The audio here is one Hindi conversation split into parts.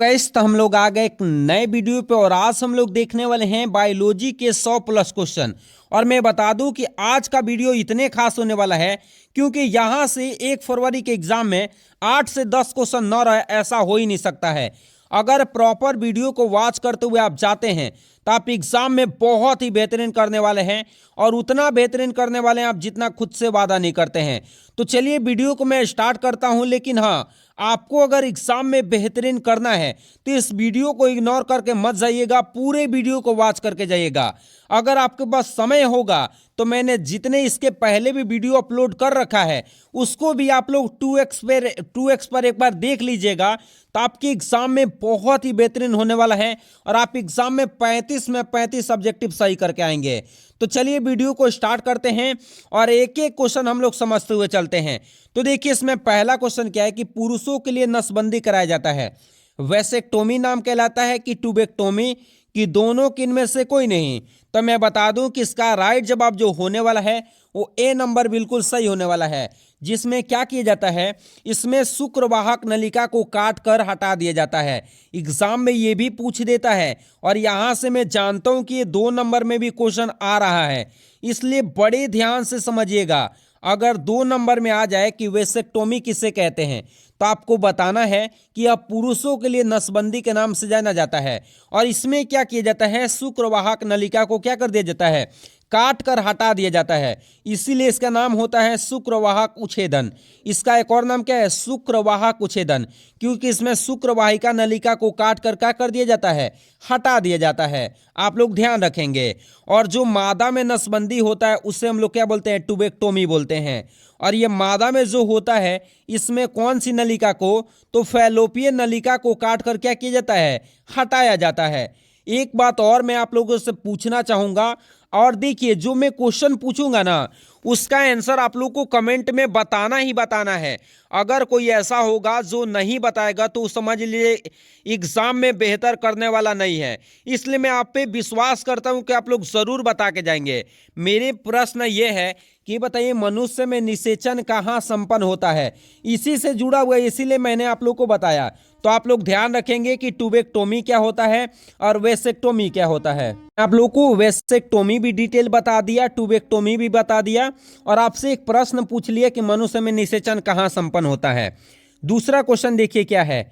गाइस, तो हम लोग आ गए एक नए वीडियो पे और आज हम लोग देखने वाले हैं बायोलॉजी के 100 प्लस क्वेश्चन। और मैं बता दूं कि आज का वीडियो इतने खास होने वाला है क्योंकि यहां से 1 फरवरी के एग्जाम में 8 से 10 क्वेश्चन न रहे, ऐसा हो ही नहीं सकता है। अगर प्रॉपर वीडियो को वॉच करते हुए आप जाते हैं तो आप एग्जाम में बहुत ही बेहतरीन करने वाले हैं और उतना बेहतरीन करने वाले हैं आप जितना खुद से वादा नहीं करते हैं। तो चलिए वीडियो को मैं स्टार्ट करता हूं, लेकिन हाँ, आपको अगर एग्जाम में बेहतरीन करना है तो इस वीडियो को इग्नोर करके मत जाइएगा, पूरे वीडियो को वॉच करके जाइएगा। अगर आपके पास समय होगा तो मैंने जितने इसके पहले भी वीडियो अपलोड कर रखा है उसको भी आप लोग 2x पर एक बार देख लीजिएगा, तो आपके एग्जाम में बहुत ही बेहतरीन होने वाला है और आप एग्जाम में 35 में 35 सब्जेक्टिव सही करके आएंगे। तो चलिए वीडियो को स्टार्ट करते हैं और एक एक क्वेश्चन हम लोग समझते हुए चलते हैं। तो देखिए, इसमें पहला क्वेश्चन क्या है कि पुरुषों के लिए नसबंदी कराया जाता है, वैसेक्टोमी नाम कहलाता है कि ट्यूबेक्टोमी, कि दोनों किन में से कोई नहीं। तो मैं बता दूं कि इसका राइट जवाब जो होने वाला है वो ए नंबर बिल्कुल सही होने वाला है, जिसमें क्या किया जाता है, इसमें शुक्रवाहक नलिका को काट कर हटा दिया जाता है। एग्जाम में ये भी पूछ देता है और यहां से मैं जानता हूं कि ये 2 नंबर में भी क्वेश्चन आ रहा है, इसलिए बड़े ध्यान से समझिएगा। अगर 2 नंबर में आ जाए कि वेसेक्टोमी किसे कहते हैं तो आपको बताना है कि यह पुरुषों के लिए नसबंदी के नाम से जाना जाता है। और इसमें क्या किया जाता है, शुक्रवाहक नलिका को क्या कर दिया जाता है, काट कर हटा दिया जाता है, इसीलिए इसका नाम होता है शुक्रवाहक उच्छेदन। इसका एक और नाम क्या है, शुक्रवाहक उच्छेदन, क्योंकि इसमें शुक्रवाहिका नलिका को काट कर क्या कर दिया जाता है, हटा दिया जाता है। आप लोग ध्यान रखेंगे। और जो मादा में नसबंदी होता है उसे हम लोग क्या बोलते हैं, ट्यूबेक्टोमी बोलते हैं। और ये मादा में जो होता है इसमें कौन सी नलिका को, तो फैलोपियन नलिका को काट कर क्या किया जाता है, हटाया जाता है। एक बात और मैं आप लोगों से पूछना चाहूंगा, और देखिए जो मैं क्वेश्चन पूछूंगा ना उसका आंसर आप लोग को कमेंट में बताना ही बताना है। अगर कोई ऐसा होगा जो नहीं बताएगा तो समझ लीजिए एग्जाम में बेहतर करने वाला नहीं है। इसलिए मैं आप पे विश्वास करता हूं कि आप लोग जरूर बता के जाएंगे। मेरे प्रश्न ये है कि बताइए, मनुष्य में निषेचन कहाँ संपन्न होता है, इसी से जुड़ा हुआ है, इसीलिए मैंने आप लोग को बताया। तो आप लोग ध्यान रखेंगे कि ट्यूबेक्टोमी क्या होता है और वेसेक्टोमी क्या होता है। आप लोग को वेसेक्टोमी भी डिटेल बता दिया, ट्यूबेक्टोमी भी बता दिया, और आपसे एक प्रश्न पूछ लिया कि मनुष्य में निषेचन कहाँ संपन्न होता है। दूसरा क्वेश्चन देखिए क्या है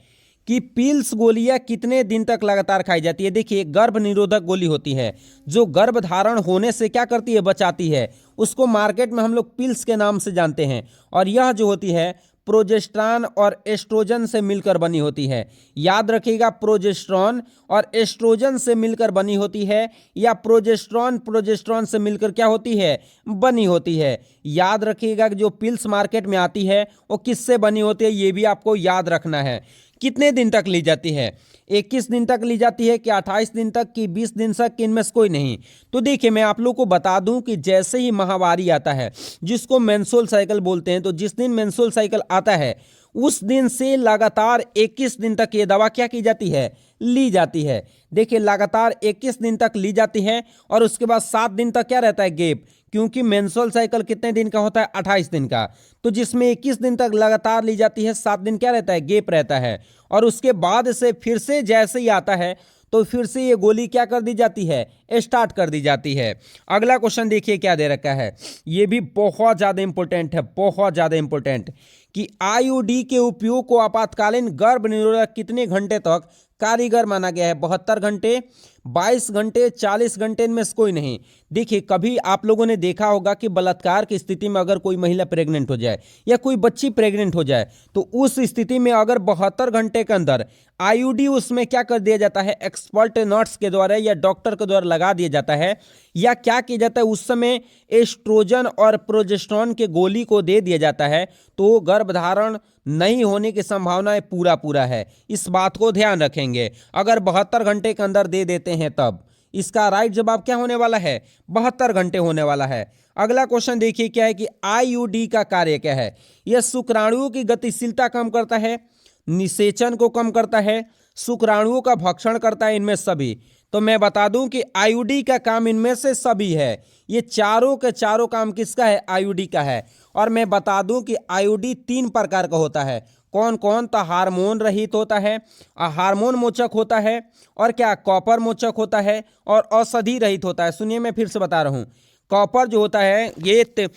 कि पिल्स गोलियां कितने दिन तक लगातार खाई जाती है। देखिए, गर्भ निरोधक गोली होती है जो गर्भ धारण होने से क्या करती है, बचाती है। उसको मार्केट में हम लोग पिल्स के नाम से जानते हैं। और यह जो होती है प्रोजेस्टेरॉन और एस्ट्रोजन से मिलकर बनी होती है। याद रखिएगा, प्रोजेस्टेरॉन और एस्ट्रोजन से मिलकर बनी होती है, या प्रोजेस्टेरॉन से मिलकर क्या होती है, बनी होती है। याद रखिएगा कि जो पिल्स मार्केट में आती है वो किससे बनी होती है, ये भी आपको याद रखना है। कितने दिन तक ली जाती है, 21 दिन तक ली जाती है कि 28 दिन तक कि 20 दिन तक, कि इनमें से कोई नहीं। तो देखिए, मैं आप लोग को बता दूं कि जैसे ही माहवारी आता है जिसको मेंस्ट्रुअल साइकिल बोलते हैं, तो जिस दिन मेंस्ट्रुअल साइकिल आता है उस दिन से लगातार 21 दिन तक ये दवा क्या की जाती है, ली जाती है। देखिए, लगातार 21 दिन तक ली जाती है और उसके बाद 7 दिन तक क्या रहता है, गैप, क्योंकि मेंस्ट्रुअल साइकिल कितने दिन का होता है, 28 दिन का। तो जिसमें 21 दिन तक लगातार ली जाती है, 7 दिन क्या रहता है, गैप रहता है। और उसके बाद से फिर से जैसे ही आता है तो फिर से ये गोली क्या कर दी जाती है, स्टार्ट कर दी जाती है। अगला क्वेश्चन देखिए क्या दे रखा है, ये भी बहुत ज्यादा इंपॉर्टेंट है, बहुत ज्यादा इंपॉर्टेंट, कि आईयूडी के उपयोग को आपातकालीन गर्भ निरोधक कितने घंटे तक कारीगर माना गया है। 72 घंटे, 22 घंटे, 40 घंटे, इनमें से कोई नहीं। देखिए, कभी आप लोगों ने देखा होगा कि बलात्कार की स्थिति में अगर कोई महिला प्रेग्नेंट हो जाए या कोई बच्ची प्रेग्नेंट हो जाए तो उस स्थिति में अगर 72 घंटे के अंदर आईयूडी उसमें क्या कर दिया जाता है, एक्सपर्ट नर्स के द्वारा या डॉक्टर के द्वारा लगा दिया जाता है, या क्या किया जाता है, उस समय एस्ट्रोजन और प्रोजेस्टेरॉन के गोली को दे दिया जाता है, तो गर्भधारण नहीं होने की संभावना पूरा है। इस बात को ध्यान रखेंगे। अगर 72 घंटे के अंदर दे देते हैं तब इसका राइट जवाब क्या होने वाला है, 72 घंटे होने वाला है। अगला क्वेश्चन देखिए क्या है कि आईयूडी का कार्य क्या है। यह शुक्राणुओं की गतिशीलता कम करता है, निषेचन को कम करता है, शुक्राणुओं का भक्षण करता है, इनमें सभी। तो मैं बता दूं कि आईयूडी का काम इनमें से सभी है। ये चारों के चारों काम किसका है, आईयूडी का है। और मैं बता दूं कि आईयूडी 3 प्रकार का होता है। कौन कौन? तो हार्मोन रहित होता है, हार्मोन मोचक होता है, और क्या कॉपर मोचक होता है, और औषधि रहित होता है। सुनिए मैं फिर से बता रहा हूँ, कॉपर जो होता है ये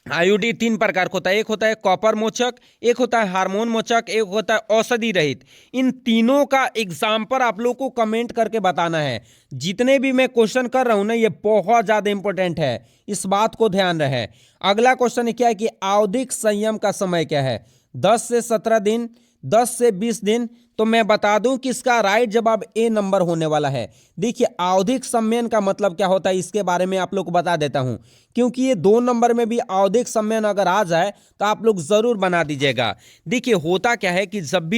आयोडीन 3 प्रकार का होता है। एक होता है कॉपर मोचक, एक होता है हार्मोन मोचक, एक होता है औषधि रहित। इन तीनों का एग्जाम्पल आप लोग को कमेंट करके बताना है। जितने भी मैं क्वेश्चन कर रहा हूं ना, ये बहुत ज्यादा इंपॉर्टेंट है, इस बात को ध्यान रहे। अगला क्वेश्चन क्या है कि आवधिक संयम का समय क्या है? 10 से 17 दिन, 10 से 20 दिन। तो मैं बता दूं कि इसका राइट जवाब ए नंबर होने वाला है। देखिए आवधिक संयम का मतलब क्या होता है, इसके बारे में आप लोग को बता देता हूं, क्योंकि ये 2 नंबर में भी आवधिक संयम अगर आ जाए तो आप लोग जरूर बना दीजिएगा। देखिए होता क्या है कि जब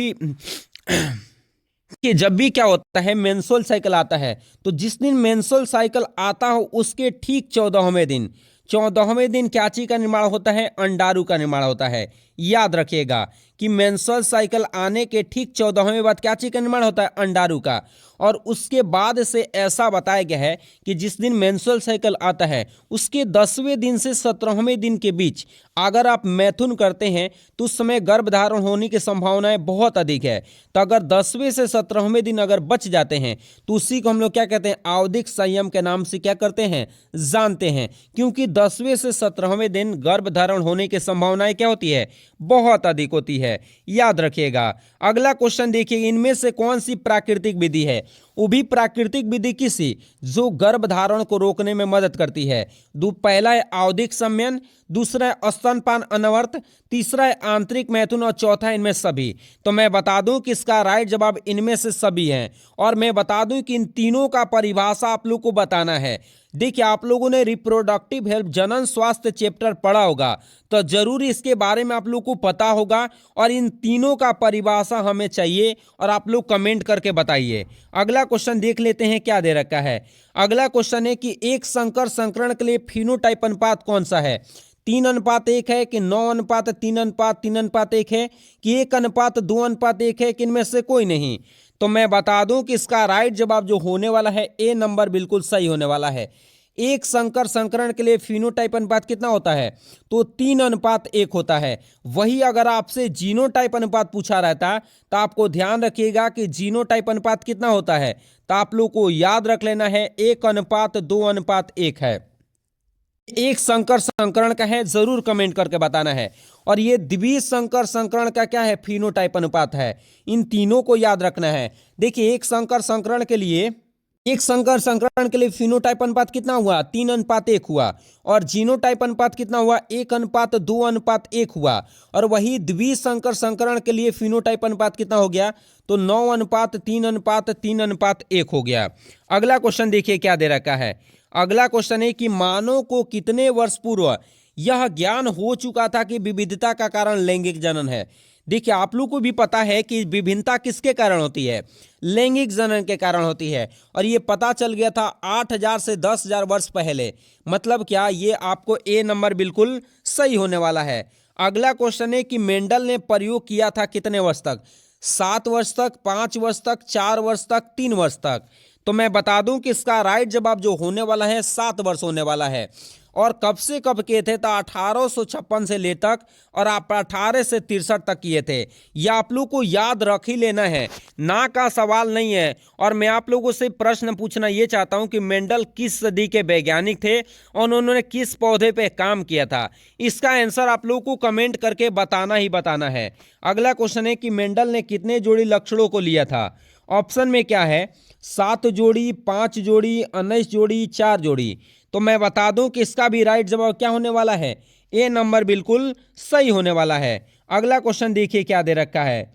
भी क्या होता है मेंस्ट्रुअल साइकिल आता है, तो जिस दिन मेंस्ट्रुअल साइकिल आता हो उसके ठीक 14वें दिन क्या चीज का निर्माण होता है? अंडाणु का निर्माण होता है। याद रखिएगा कि मेंस्ट्रुअल साइकिल आने के ठीक 14वें बाद क्या चीज का निर्माण होता है? अंडाणु का। और उसके बाद से ऐसा बताया गया है कि जिस दिन मेंस्ट्रुअल साइकिल आता है उसके 10वें दिन से 17वें दिन के बीच अगर आप मैथुन करते हैं तो उस समय गर्भधारण होने की संभावनाएं बहुत अधिक है। तो अगर 10वें से 17वें दिन अगर बच जाते हैं तो उसी को हम लोग क्या कहते हैं? आवधिक संयम के नाम से क्या करते हैं? जानते हैं। क्योंकि 10वें से 17वें दिन गर्भधारण होने की संभावनाएं क्या होती है? बहुत अधिक होती है। याद रखिएगा। अगला क्वेश्चन देखिए, इनमें से कौन सी प्राकृतिक विधि है? वो भी प्राकृतिक विधि किसी जो गर्भधारण को रोकने में मदद करती है। पहला है आवधिक संयम, दूसरा है स्तनपान अनवर्त, तीसरा है आंतरिक मैथुन, और चौथा है इनमें सभी। तो मैं बता दूं कि इसका राइट जवाब इनमें से सभी है। और मैं बता दूं कि इन तीनों का परिभाषा आप लोग को बताना है। देखिए आप लोगों ने रिप्रोडक्टिव हेल्थ जनन स्वास्थ्य चैप्टर पढ़ा होगा, तो जरूर इसके बारे में आप लोग को पता होगा। और इन तीनों का परिभाषा हमें चाहिए और आप लोग कमेंट करके बताइए। अगला क्वेश्चन देख लेते हैं क्या दे रखा है। अगला क्वेश्चन है कि एक संकर संकरण के लिए फिनोटाइप अनुपात कौन सा है? 3:1 है कि 9:3:3:1 है कि 1:2:1 है कि इनमें से कोई नहीं? तो मैं बता दूं कि इसका राइट जवाब जो होने वाला है ए नंबर बिल्कुल सही होने वाला है। एक संकर संकरण के लिए फिनोटाइप अनुपात कितना होता है? तो 3:1 होता है। वही अगर आपसे जीनोटाइप अनुपात पूछा रहता तो आपको ध्यान रखिएगा कि जीनोटाइप अनुपात कितना होता है, तो आप लोग को याद रख लेना है 1:2:1 है। एक संकर संकरण का है, जरूर कमेंट करके बताना है। और ये द्विज संकर संकरण का क्या है? फिनोटाइप अनुपात है। इन तीनों को याद रखना है। देखिए एक संकर संकरण के लिए फिनोटाइप अनुपात कितना हुआ? 3:1 हुआ। और जीनोटाइप अनुपात कितना हुआ? 1:2:1 हुआ। और वही द्विज संकर संकरण के लिए फिनोटाइप अनुपात कितना हो गया? तो 9:3:3:1 हो गया। अगला क्वेश्चन देखिए क्या दे रखा है। अगला क्वेश्चन है कि मानव को कितने वर्ष पूर्व यह ज्ञान हो चुका था कि विविधता का कारण लैंगिक जनन है? देखिए आप लोग को भी पता है कि विभिन्नता किसके कारण होती है? लैंगिक जनन के कारण होती है। और ये पता चल गया था 8000 से 10,000 वर्ष पहले। मतलब क्या? ये आपको ए नंबर बिल्कुल सही होने वाला है। अगला क्वेश्चन है कि मेंडल ने प्रयोग किया था कितने वर्ष तक? 7 वर्ष तक, 5 वर्ष तक, 4 वर्ष तक, 3 वर्ष तक? तो मैं बता दूं कि इसका राइट जवाब जो होने वाला है 7 वर्ष होने वाला है। और कब से कब किए थे? तो 1856 से ले तक, और आप 18 से 63 तक किए थे। यह आप लोग को याद रख ही लेना है, ना का सवाल नहीं है। और मैं आप लोगों से प्रश्न पूछना ये चाहता हूं कि मेंडल किस सदी के वैज्ञानिक थे और उन्होंने किस पौधे पे काम किया था? इसका आंसर आप लोगों को कमेंट करके बताना ही बताना है। अगला क्वेश्चन है कि मेंडल ने कितने जोड़ी लक्षणों को लिया था? ऑप्शन में क्या है? 7 जोड़ी, 5 जोड़ी, 19 जोड़ी, 4 जोड़ी? तो मैं बता दूं कि इसका भी राइट जवाब क्या होने वाला है? ए नंबर बिल्कुल सही होने वाला है। अगला क्वेश्चन देखिए क्या दे रखा है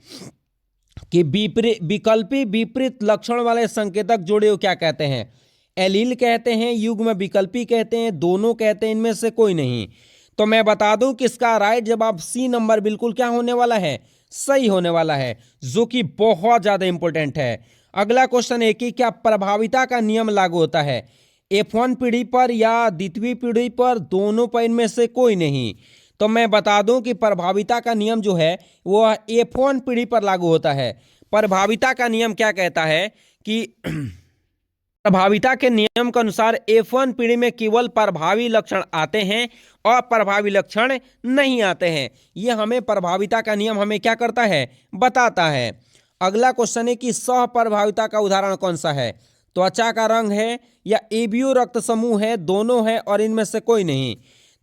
कि विकल्पी विपरीत लक्षण वाले संकेतक जोड़े को क्या कहते हैं? एलील कहते हैं, युग्म विकल्पी कहते हैं, दोनों कहते हैं, इनमें से कोई नहीं? तो मैं बता दूं कि इसका राइट जवाब सी नंबर बिल्कुल क्या होने वाला है? सही होने वाला है, जो कि बहुत ज्यादा इंपॉर्टेंट है। अगला क्वेश्चन है कि क्या प्रभाविता का नियम लागू होता है F1 पीढ़ी पर या द्वितीय पीढ़ी पर? दोनों पर, इनमें से कोई नहीं? तो मैं बता दूं कि प्रभाविता का नियम जो है वो F1 पीढ़ी पर लागू होता है। प्रभाविता का नियम क्या कहता है कि प्रभाविता के नियम के अनुसार F1 पीढ़ी में केवल प्रभावी लक्षण आते हैं और प्रभावी लक्षण नहीं आते हैं। यह हमें प्रभाविता का नियम हमें क्या करता है, बताता है। अगला क्वेश्चन है कि सह प्रभाविता का उदाहरण कौन सा है। त्वचा का रंग है या एबीओ रक्त समूह है, दोनों है और इनमें से कोई नहीं।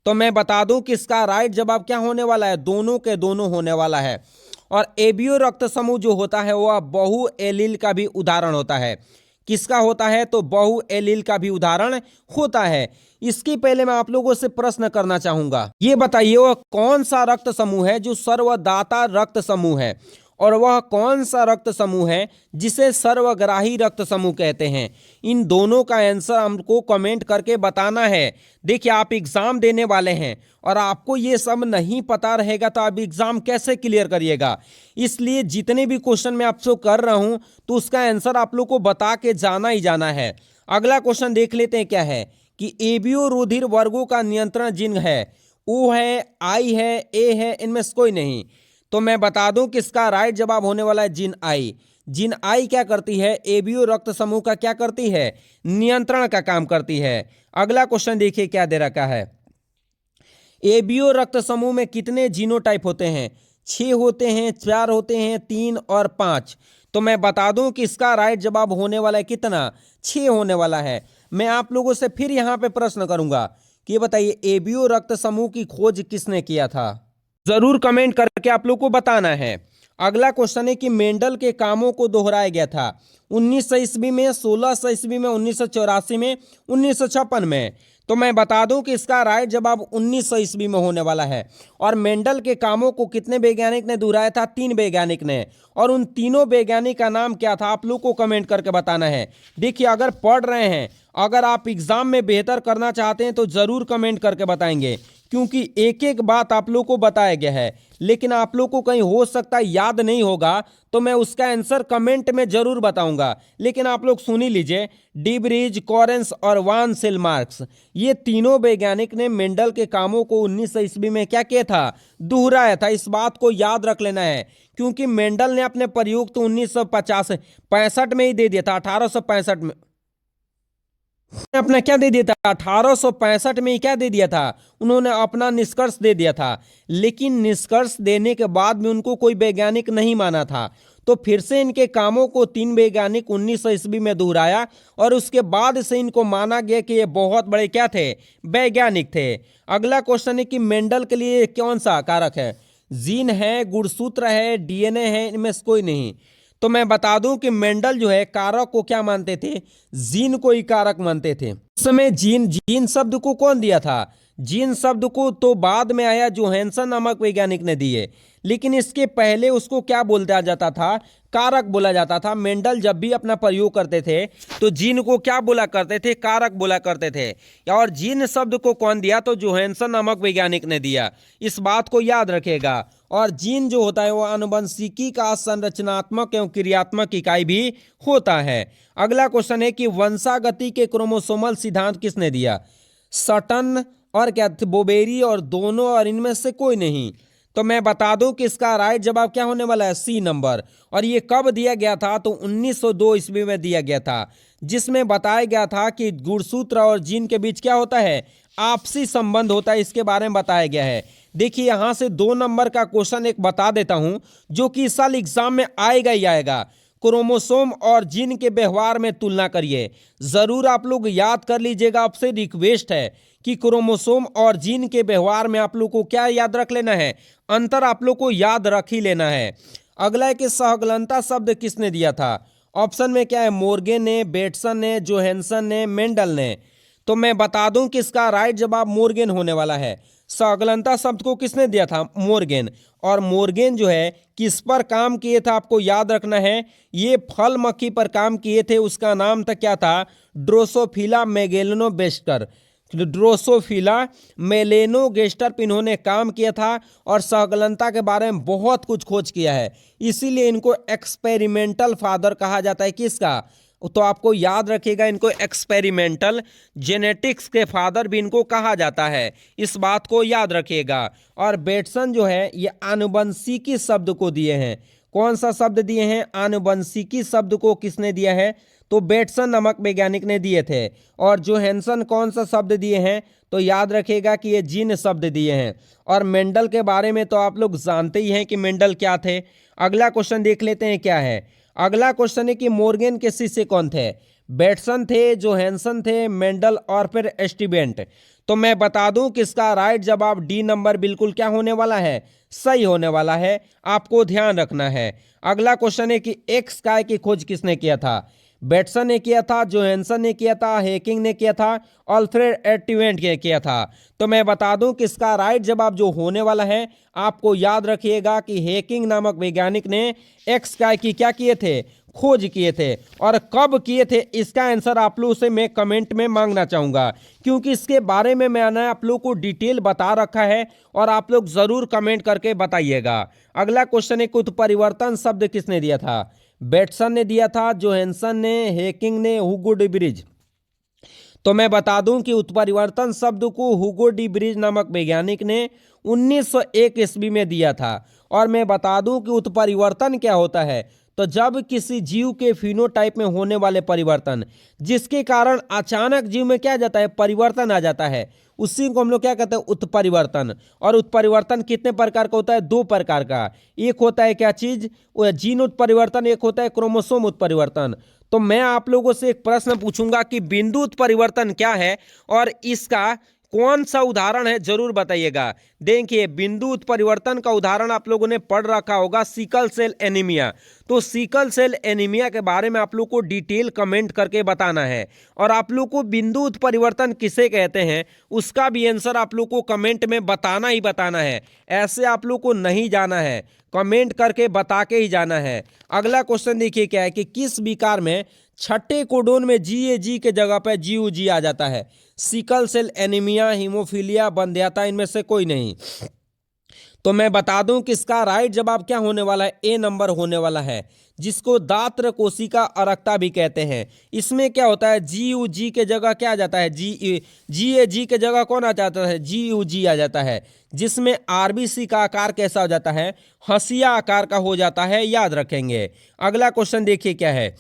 तो मैं बता दूं कि इसका राइट जवाब क्या होने वाला है, दोनों के दोनों होने वाला है। और एबीओ रक्त समूह जो होता है वह बहु एलील का भी उदाहरण होता है। किसका होता है, तो बहु एलील का भी उदाहरण होता है। इसके पहले मैं आप लोगों से प्रश्न करना चाहूंगा, ये बताइए वह कौन सा रक्त समूह है जो सर्वदाता रक्त समूह है, और वह कौन सा रक्त समूह है जिसे सर्वग्राही रक्त समूह कहते हैं। इन दोनों का आंसर हमको कमेंट करके बताना है। देखिए आप एग्जाम देने वाले हैं और आपको ये सब नहीं पता रहेगा तो आप एग्जाम कैसे क्लियर करिएगा। इसलिए जितने भी क्वेश्चन मैं आपसे कर रहा हूं तो उसका आंसर आप लोग को बता के जाना ही जाना है। अगला क्वेश्चन देख लेते हैं क्या है कि एबीओ रुधिर वर्गों का नियंत्रण जिन है, ओ है, आई है, ए है, इनमें से कोई नहीं। तो मैं बता दूं कि इसका राइट जवाब होने वाला है जिन आई। जिन आई क्या करती है, एबीओ रक्त समूह का क्या करती है, नियंत्रण का काम करती है। अगला क्वेश्चन देखिए क्या दे रखा है। एबीओ रक्त समूह में कितने जीनोटाइप होते हैं, 6 होते हैं, 4 होते हैं, 3 और 5। तो मैं बता दूं कि इसका राइट जवाब होने वाला है कितना, 6 होने वाला है। मैं आप लोगों से फिर यहां पे प्रश्न करूंगा कि बताइए एबीओ रक्त समूह की खोज किसने किया था, जरूर कमेंट करके आप लोग को बताना है। अगला क्वेश्चन है कि मेंडल के कामों को दोहराया गया था 1900 ईस्वी में, 1600 ईस्वी में, 1984 में, 1956 में। तो मैं बता दूं कि इसका राइट जवाब 1900 ईस्वी में होने वाला है। और मेंडल के कामों को कितने वैज्ञानिक ने दोहराया था, 3 वैज्ञानिक ने। और उन तीनों वैज्ञानिक का नाम क्या था आप लोग को कमेंट करके बताना है। देखिए अगर पढ़ रहे हैं, अगर आप एग्जाम में बेहतर करना चाहते हैं तो जरूर कमेंट करके बताएंगे, क्योंकि एक एक बात आप लोग को बताया गया है। लेकिन आप लोग को कहीं हो सकता है याद नहीं होगा तो मैं उसका आंसर कमेंट में जरूर बताऊंगा। लेकिन आप लोग सुन ही लीजिए, डीब्रीज, कॉरेंस और वान सेलमार्क्स, ये तीनों वैज्ञानिक ने मेंडल के कामों को 1900 ईस्वी में क्या किया था, दोहराया था। इस बात को याद रख लेना है, क्योंकि मेंडल ने अपने प्रयोग तो 1965 में ही दे दिया था, 1865 में अपना क्या दे दिया था, 1865 में ही क्या दे दिया था, उन्होंने अपना निष्कर्ष दे दिया था। लेकिन निष्कर्ष देने के बाद भी उनको कोई वैज्ञानिक नहीं माना था। तो फिर से इनके कामों को 3 वैज्ञानिक 1900 ईस्वी में दोहराया और उसके बाद से इनको माना गया कि ये बहुत बड़े क्या थे, वैज्ञानिक थे। अगला क्वेश्चन है कि मेंडल के लिए कौन सा कारक है, जीन है, गुणसूत्र है, डीएनए है, इनमें से कोई नहीं। तो मैं बता दूं कि मेंडल जो है कारक को क्या मानते थे, जीन को ही कारक मानते थे। उस समय जीन शब्द को कौन दिया था, जीन शब्द को तो बाद में आया जोहानसन नामक वैज्ञानिक ने दिए, लेकिन इसके पहले उसको क्या बोला जाता था, कारक बोला जाता था। मेंडल जब भी अपना प्रयोग करते थे तो जीन को क्या बोला करते थे, कारक बोला करते थे। और जीन शब्द को कौन दिया, तो जोहानसन नामक वैज्ञानिक ने दिया। इस बात को याद रखेगा। और जीन जो होता है वो आनुवंशिकी का संरचनात्मक एवं क्रियात्मक इकाई भी होता है। अगला क्वेश्चन है कि वंशागति के क्रोमोसोमल सिद्धांत किसने दिया, सटन और क्या बोबेरी, और दोनों और इनमें से कोई नहीं। तो मैं बता दूं कि इसका राइट जवाब क्या होने वाला है, सी नंबर। और ये कब दिया गया था, तो 1902 ईस्वी में दिया गया था, जिसमें बताया गया था कि गुणसूत्र और जीन के बीच क्या होता है, आपसी संबंध होता है। इसके बारे में बताया गया है। देखिए यहां से 2 नंबर का क्वेश्चन एक बता देता हूं जो कि इस साल एग्जाम में आएगा ही आएगा। क्रोमोसोम और जीन के व्यवहार में तुलना करिए। जरूर आप लोग याद कर लीजिएगा, आपसे रिक्वेस्ट है कि क्रोमोसोम और जीन के व्यवहार में आप लोग को क्या याद रख लेना है, अंतर आप लोग को याद रख ही लेना है। अगला है कि सहगलनता शब्द किसने दिया था। ऑप्शन में क्या है, मोर्गेन ने, बेटसन ने, जोहानसन ने, मेंडल ने। तो मैं बता दूं कि इसका राइट जवाब मोर्गेन होने वाला है। सहगलनता शब्द को किसने दिया था, मोर्गेन। और मोर्गेन जो है किस पर काम किए थे आपको याद रखना है, ये फल मक्खी पर काम किए थे। उसका नाम था क्या था, ड्रोसोफिला मेलेनोगेस्टर, ड्रोसोफिला मेलेनोगेस्टर पर इन्होंने काम किया था और सहगलनता के बारे में बहुत कुछ खोज किया है। इसीलिए इनको एक्सपेरिमेंटल फादर कहा जाता है। किसका, तो आपको याद रखिएगा, इनको एक्सपेरिमेंटल जेनेटिक्स के फादर भी इनको कहा जाता है। इस बात को याद रखिएगा। और बेटसन जो है ये आनुवंशिकी शब्द को दिए हैं। कौन सा शब्द दिए हैं? आनुवंशिकी शब्द को किसने दिया है? तो बेटसन नामक वैज्ञानिक ने दिए थे। और जोहानसन कौन सा शब्द दिए हैं? तो याद रखिएगा कि ये जीन शब्द दिए हैं। और मेंडल के बारे में तो आप लोग जानते ही हैं कि मेंडल क्या थे। अगला क्वेश्चन देख लेते हैं क्या है। अगला क्वेश्चन है कि मोर्गन के शिष्य कौन थे? बेटसन थे, जोहानसन थे, मेंडल और फिर स्टीवेंट। तो मैं बता दूं कि इसका राइट जवाब डी नंबर बिल्कुल क्या होने वाला है? सही होने वाला है। आपको ध्यान रखना है। अगला क्वेश्चन है कि एक्स काय की खोज किसने किया था? बेटसन ने किया था, जोहानसन ने किया था, हेकिंग ने किया था, अल्फ्रेड स्टीवेंट ने किया था। तो मैं बता दूं कि इसका राइट जवाब जो होने वाला है, आपको याद रखिएगा कि हेकिंग नामक वैज्ञानिक ने एक्स काय की क्या किए थे? खोज किए थे। और कब किए थे इसका आंसर आप लोगों से मैं कमेंट में मांगना चाहूंगा, क्योंकि इसके बारे में मैंने आप लोग को डिटेल बता रखा है और आप लोग जरूर कमेंट करके बताइएगा। अगला क्वेश्चन है कि उत्परिवर्तन शब्द किसने दिया था? बेटसन ने दिया था, जोहानसन ने, हेकिंग ने, हुगो डी ब्रिज। तो मैं बता दूं कि उत्परिवर्तन शब्द को हुगो डी ब्रिज नामक वैज्ञानिक ने 1901 ईस्वी में दिया था। और मैं बता दूं कि उत्परिवर्तन क्या होता है? तो जब किसी जीव के फिनोटाइप में होने वाले परिवर्तन, जिसके कारण अचानक जीव में क्या आ जाता है? परिवर्तन आ जाता है, उसी को हम लोग क्या कहते हैं? उत्परिवर्तन। और उत्परिवर्तन कितने प्रकार का होता है? दो प्रकार का। एक होता है क्या चीज? जीन उत्परिवर्तन, एक होता है क्रोमोसोम उत्परिवर्तन। तो मैं आप लोगों से एक प्रश्न पूछूंगा कि बिंदु उत्परिवर्तन क्या है और इसका कौन सा उदाहरण है, जरूर बताइएगा। देखिए, बिंदु उत्परिवर्तन का उदाहरण आप लोगों ने पढ़ रखा होगा, सिकल सेल एनीमिया। तो सिकल सेल एनीमिया के बारे में आप लोग को डिटेल कमेंट करके बताना है। और आप लोग को बिंदु उत्परिवर्तन किसे कहते हैं उसका भी आंसर आप लोग को कमेंट में बताना ही बताना है। ऐसे आप लोग को नहीं जाना है, कमेंट करके बता के ही जाना है। अगला क्वेश्चन देखिए क्या है कि किस विकार में छठे कोडोन में GAG के जगह पर GUG आ जाता है? सिकल सेल एनीमिया, हीमोफीलिया, वंध्यता, इनमें से कोई नहीं। तो मैं बता दूं कि इसका राइट जवाब क्या होने वाला है? ए नंबर होने वाला है, जिसको दात्र कोशिका अरक्ता भी कहते हैं। इसमें क्या होता है? GUG के जगह क्या आ जाता है? GAG के जगह कौन आ जाता है? GUG आ जाता है, जिसमें RBC का आकार कैसा हो जाता है? हंसिया आकार का हो जाता है, याद रखेंगे। अगला क्वेश्चन देखिए क्या है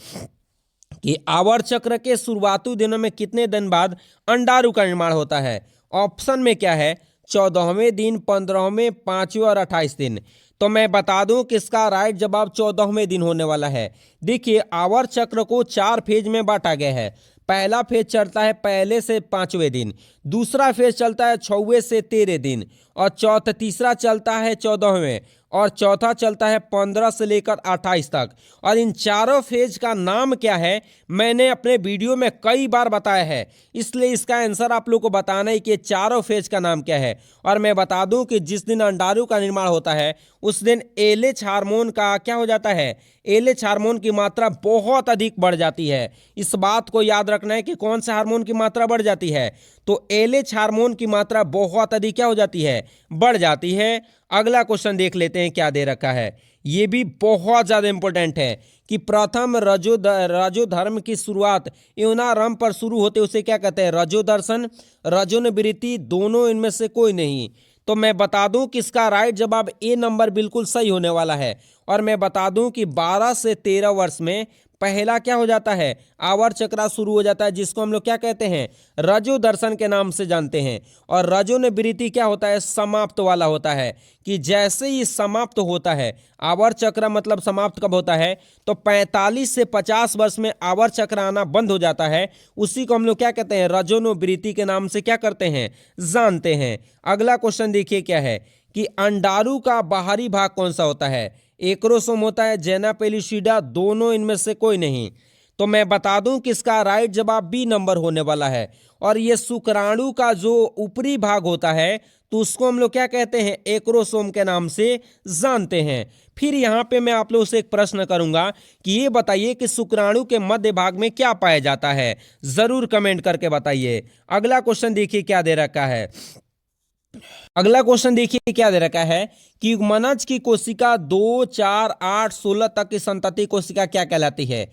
कि आवर्त चक्र के शुरुआती दिनों में कितने दिन बाद अंडाणु का निर्माण होता है? ऑप्शन में क्या है? 14वें दिन, 15वें, 5वें और 28 दिन। तो मैं बता दूं कि इसका राइट जवाब 14वें दिन होने वाला है। देखिए, आवर्त चक्र को 4 फेज में बांटा गया है। पहला फेज चलता है पहले से 5वें दिन, दूसरा फेज चलता है 6वें से 13 दिन, और तीसरा चलता है 14वें, और चौथा चलता है 15 से लेकर 28 तक। और इन चारों फेज का नाम क्या है मैंने अपने वीडियो में कई बार बताया है, इसलिए इसका आंसर आप लोग को बताना है कि चारों फेज का नाम क्या है। और मैं बता दूं कि जिस दिन अंडाणु का निर्माण होता है उस दिन LH हार्मोन का क्या हो जाता है? LH हार्मोन की मात्रा बहुत अधिक बढ़ जाती है। इस बात को याद रखना है कि कौन सा हार्मोन की मात्रा बढ़ जाती है? तो LH हार्मोन की मात्रा बहुत अधिक क्या हो जाती है? बढ़ जाती है। अगला क्वेश्चन देख लेते हैं क्या दे रखा है। ये भी बहुत ज्यादा इंपॉर्टेंट है कि प्रथम रजो धर्म की शुरुआत यौनारंभ पर शुरू होते उसे क्या कहते हैं? रजो दर्शन, रजोनिवृत्ति, दोनों इनमें से कोई नहीं। तो मैं बता दूं कि इसका राइट जवाब ए नंबर बिल्कुल सही होने वाला है। और मैं बता दूं कि 12 से 13 वर्ष में पहला क्या हो जाता है? आवर्त चक्र शुरू हो जाता है, जिसको हम लोग क्या कहते हैं? रजो दर्शन के नाम से जानते हैं। और रजोनिवृत्ति क्या होता है? समाप्त वाला होता है, कि जैसे ही समाप्त होता है आवर्त चक्र, मतलब समाप्त कब होता है? तो 45 से 50 वर्ष में आवर्त चक्र आना बंद हो जाता है। उसी को हम लोग क्या कहते हैं? रजोनिवृत्ति के नाम से क्या करते हैं? जानते हैं। अगला क्वेश्चन देखिए क्या है कि अंडाणु का बाहरी भाग कौन सा होता है? एक्रोसोम होता है, जेना पेलिसिडा, दोनों इनमें से कोई नहीं। तो मैं बता दूं कि इसका राइट जवाब बी नंबर होने वाला है। और ये शुक्राणु का जो ऊपरी भाग होता है तो उसको हम लोग क्या कहते हैं? एक्रोसोम के नाम से जानते हैं। फिर यहाँ पे मैं आप लोगों से एक प्रश्न करूंगा कि ये बताइए कि शुक्राणु के मध्य भाग में क्या पाया जाता है? जरूर कमेंट करके बताइए। अगला क्वेश्चन देखिए क्या दे रखा है। अगला क्वेश्चन देखिए क्या दे रखा है कि मनज की कोशिका 2, 4, 8, 16 तक की संतति कोशिका क्या कहलाती है?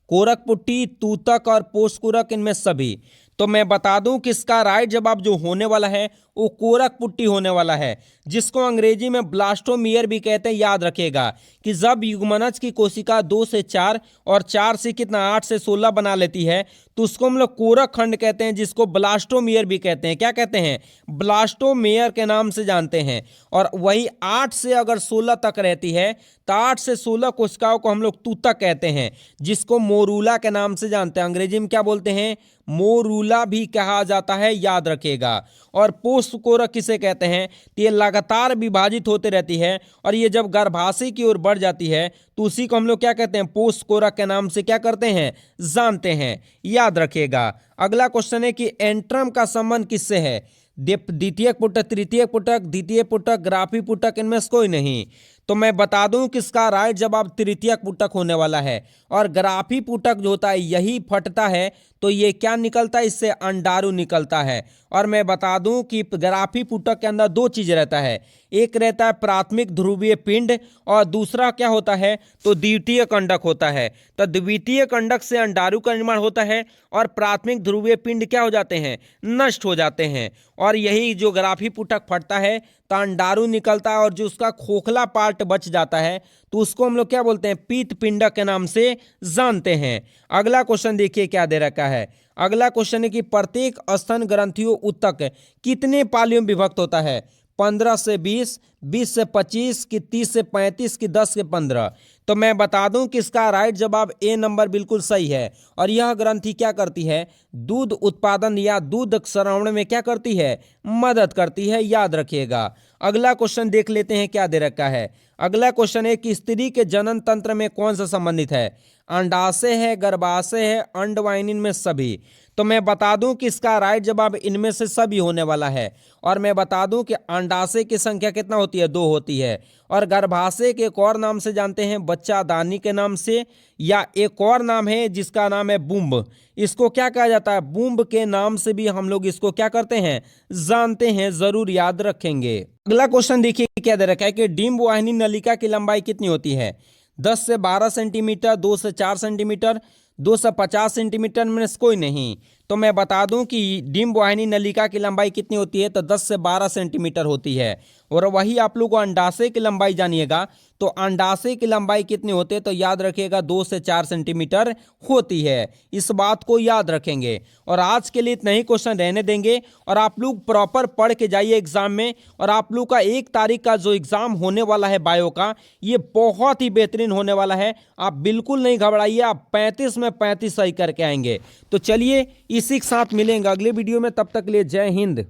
कोरक पुट्टी, तूतक और पोषपूरक, इनमें सभी। तो मैं बता दूं कि इसका राइट जवाब जो होने वाला है वो कोरक पुट्टी होने वाला है, जिसको अंग्रेजी में ब्लास्टोमियर भी कहते हैं। याद रखिएगा कि जब युग्मनज की कोशिका 2 से 4 और 4 से कितना 8 से 16 बना लेती है तो उसको हम लोग कोरक खंड कहते हैं, जिसको ब्लास्टोमियर भी कहते हैं। क्या कहते हैं? ब्लास्टोमियर के नाम से जानते हैं। और वही 8 से अगर 16 तक रहती है तो 8 से 16 कोशिकाओं को हम लोग तूतक कहते हैं, जिसको मोरूला के नाम से जानते हैं। अंग्रेजी में क्या बोलते हैं? मोरूला भी कहा जाता है, याद रखिएगा। और पोस्ट कोरक किसे कहते हैं? तो ये लगातार विभाजित होते रहती है और ये जब गर्भाशय की ओर बढ़ जाती है तो उसी को हम लोग क्या कहते हैं? पोस्ट कोरक के नाम से क्या करते हैं? जानते हैं, याद रखिएगा। अगला क्वेश्चन है कि एंट्रम का संबंध किससे है? द्वितीयक पुटक, तृतीयक पुटक, द्वितीय पुटक, ग्राफी पुटक, इनमें से कोई नहीं। तो मैं बता दूं कि इसका राइट जवाब तृतीयक पुटक होने वाला है। और ग्राफी पुटक जो होता है यही फटता है तो ये क्या निकलता है? इससे अंडाणु निकलता है। और मैं बता दूं कि ग्राफी पुटक के अंदर दो चीज रहता है, एक रहता है प्राथमिक ध्रुवीय पिंड और दूसरा क्या होता है? तो द्वितीय कंडक होता है। तो द्वितीय कंडक से अंडाणु का निर्माण होता है और प्राथमिक ध्रुवीय पिंड क्या हो जाते हैं? नष्ट हो जाते हैं। और यही जो ग्राफी पुटक फटता है तो अंडाणु निकलता है और जो उसका खोखला पार्ट बच जाता है तो उसको हम लोग क्या बोलते हैं? पीत पिंडक के नाम से जानते हैं। अगला क्वेश्चन देखिए क्या दे रखा है। अगला क्वेश्चन है कि प्रत्येक स्तन ग्रंथियों ऊतक कितने पालियों में विभक्त होता है? 15 से 20, 20 से 25 कि 30 से 35 कि 10 से 15। तो मैं बता दूं कि इसका राइट जवाब ए नंबर बिल्कुल सही है। और यह ग्रंथि क्या करती है? दूध उत्पादन या दूध स्रावण में क्या करती है? मदद करती है, याद रखिएगा। अगला क्वेश्चन देख लेते हैं क्या दे रखा है। अगला क्वेश्चन है कि स्त्री के जनन तंत्र में कौन सा संबंधित है? अंडाशय है, गर्भाशय है, अंडवाहिनी में सभी। तो मैं बता दूं कि इसका राइट जवाब इनमें से सभी होने वाला है। और मैं बता दूं कि अंडाशय की संख्या कितना होती है? 2 होती है। और गर्भाशय के एक और नाम से जानते हैं, बच्चादानी के नाम से, या एक और नाम है जिसका नाम है बुम्ब। इसको क्या कहा जाता है? बुम्ब के नाम से भी हम लोग इसको क्या करते हैं? जानते हैं, जरूर याद रखेंगे। अगला क्वेश्चन देखिए क्या दे रखा है कि डिंब वाहिनी नलिका की लंबाई कितनी होती है? 10 से 12 सेंटीमीटर, 2 से 4 सेंटीमीटर, 2 से 50 सेंटीमीटर में से कोई नहीं। तो मैं बता दूं कि डिंब वाहिनी नलिका की लंबाई कितनी होती है? तो 10 से 12 सेंटीमीटर होती है। और वही आप लोग को अंडाशय की लंबाई जानिएगा तो अंडाशय की लंबाई कितनी होती है? तो याद रखिएगा 2 से 4 सेंटीमीटर होती है। इस बात को याद रखेंगे। और आज के लिए इतना ही क्वेश्चन रहने देंगे और आप लोग प्रॉपर पढ़ के जाइए एग्जाम में। और आप लोग का 1 तारीख का जो एग्जाम होने वाला है बायो का, ये बहुत ही बेहतरीन होने वाला है। आप बिल्कुल नहीं घबराइए, आप 35 में 35 सही करके आएंगे। तो चलिए इसी के साथ मिलेंगे अगले वीडियो में, तब तक के लिए जय हिंद।